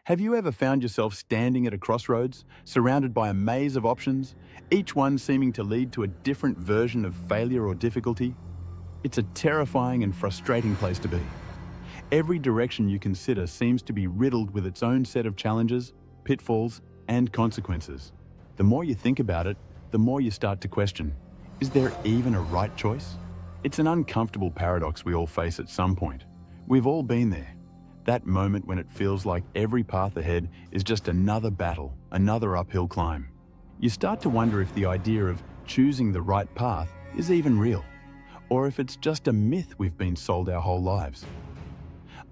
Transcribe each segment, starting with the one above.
Have you ever found yourself standing at a crossroads, surrounded by a maze of options, each one seeming to lead to a different version of failure or difficulty? It's a terrifying and frustrating place to be. Every direction you consider seems to be riddled with its own set of challenges, pitfalls, and consequences. The more you think about it, the more you start to question, is there even a right choice? It's an uncomfortable paradox we all face at some point. We've all been there. That moment when it feels like every path ahead is just another battle, another uphill climb. You start to wonder if the idea of choosing the right path is even real, or if it's just a myth we've been sold our whole lives.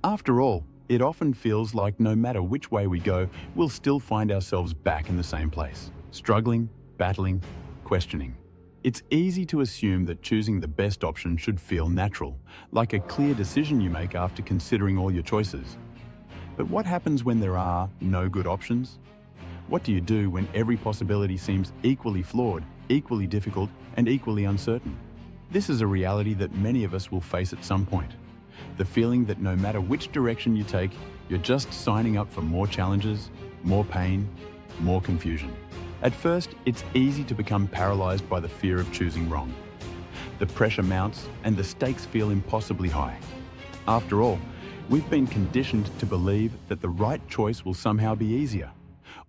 After all, it often feels like no matter which way we go, we'll still find ourselves back in the same place, struggling, battling, questioning. It's easy to assume that choosing the best option should feel natural, like a clear decision you make after considering all your choices. But what happens when there are no good options? What do you do when every possibility seems equally flawed, equally difficult, and equally uncertain? This is a reality that many of us will face at some point. The feeling that no matter which direction you take, you're just signing up for more challenges, more pain, more confusion. At first, it's easy to become paralyzed by the fear of choosing wrong. The pressure mounts and the stakes feel impossibly high. After all, we've been conditioned to believe that the right choice will somehow be easier,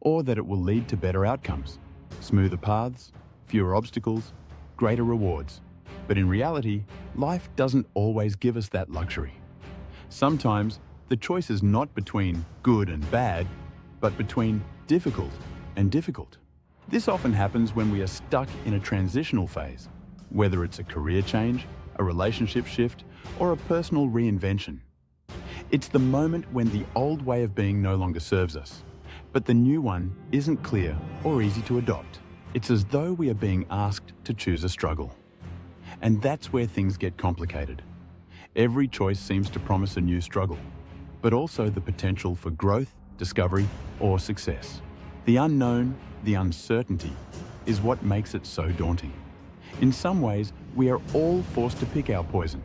or that it will lead to better outcomes, smoother paths, fewer obstacles, greater rewards. But in reality, life doesn't always give us that luxury. Sometimes, the choice is not between good and bad, but between difficult and difficult. This often happens when we are stuck in a transitional phase, whether it's a career change, a relationship shift, or a personal reinvention. It's the moment when the old way of being no longer serves us, but the new one isn't clear or easy to adopt. It's as though we are being asked to choose a struggle. And that's where things get complicated. Every choice seems to promise a new struggle, but also the potential for growth, discovery, or success. The unknown, the uncertainty, is what makes it so daunting. In some ways, we are all forced to pick our poison,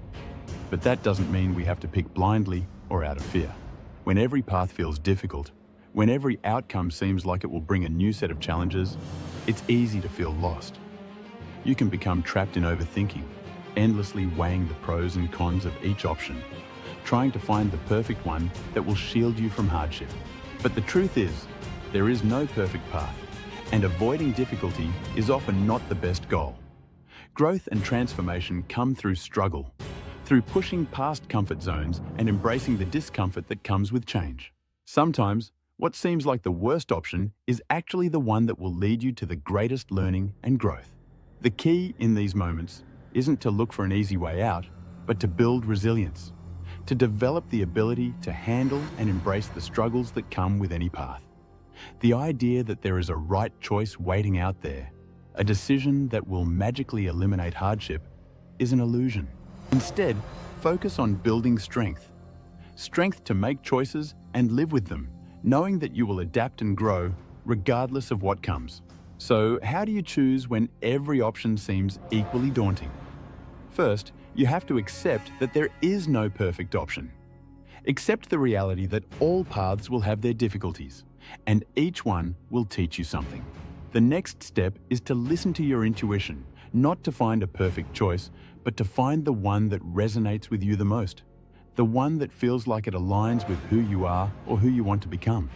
but that doesn't mean we have to pick blindly or out of fear. When every path feels difficult, when every outcome seems like it will bring a new set of challenges, it's easy to feel lost. You can become trapped in overthinking, endlessly weighing the pros and cons of each option, trying to find the perfect one that will shield you from hardship. But the truth is, there is no perfect path, and avoiding difficulty is often not the best goal. Growth and transformation come through struggle, through pushing past comfort zones and embracing the discomfort that comes with change. Sometimes, what seems like the worst option is actually the one that will lead you to the greatest learning and growth. The key in these moments isn't to look for an easy way out, but to build resilience, to develop the ability to handle and embrace the struggles that come with any path. The idea that there is a right choice waiting out there, a decision that will magically eliminate hardship, is an illusion. Instead, focus on building strength. Strength to make choices and live with them, knowing that you will adapt and grow regardless of what comes. So, how do you choose when every option seems equally daunting? First, you have to accept that there is no perfect option. Accept the reality that all paths will have their difficulties, and each one will teach you something. The next step is to listen to your intuition, not to find a perfect choice, but to find the one that resonates with you the most, the one that feels like it aligns with who you are or who you want to become.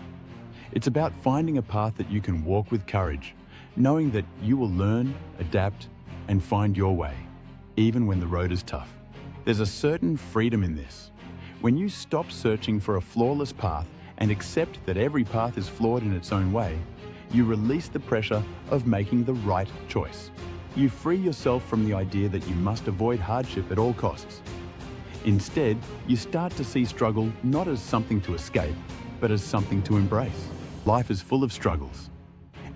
It's about finding a path that you can walk with courage, knowing that you will learn, adapt, and find your way, even when the road is tough. There's a certain freedom in this. When you stop searching for a flawless path and accept that every path is flawed in its own way, you release the pressure of making the right choice. You free yourself from the idea that you must avoid hardship at all costs. Instead, you start to see struggle not as something to escape, but as something to embrace. Life is full of struggles.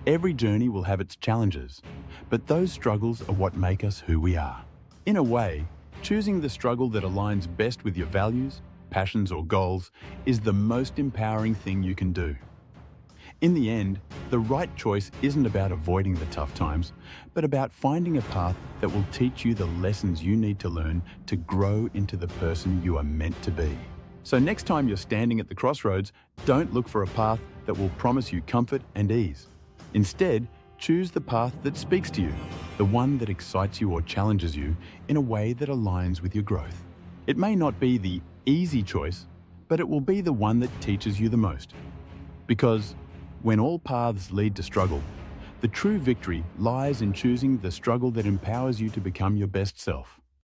Every journey will have its challenges, but those struggles are what make us who we are. In a way, choosing the struggle that aligns best with your values, passions, or goals is the most empowering thing you can do. In the end, the right choice isn't about avoiding the tough times, but about finding a path that will teach you the lessons you need to learn to grow into the person you are meant to be. So next time you're standing at the crossroads, don't look for a path that will promise you comfort and ease. Instead, choose the path that speaks to you, the one that excites you or challenges you in a way that aligns with your growth. It may not be the easy choice, but it will be the one that teaches you the most. Because when all paths lead to struggle, the true victory lies in choosing the struggle that empowers you to become your best self.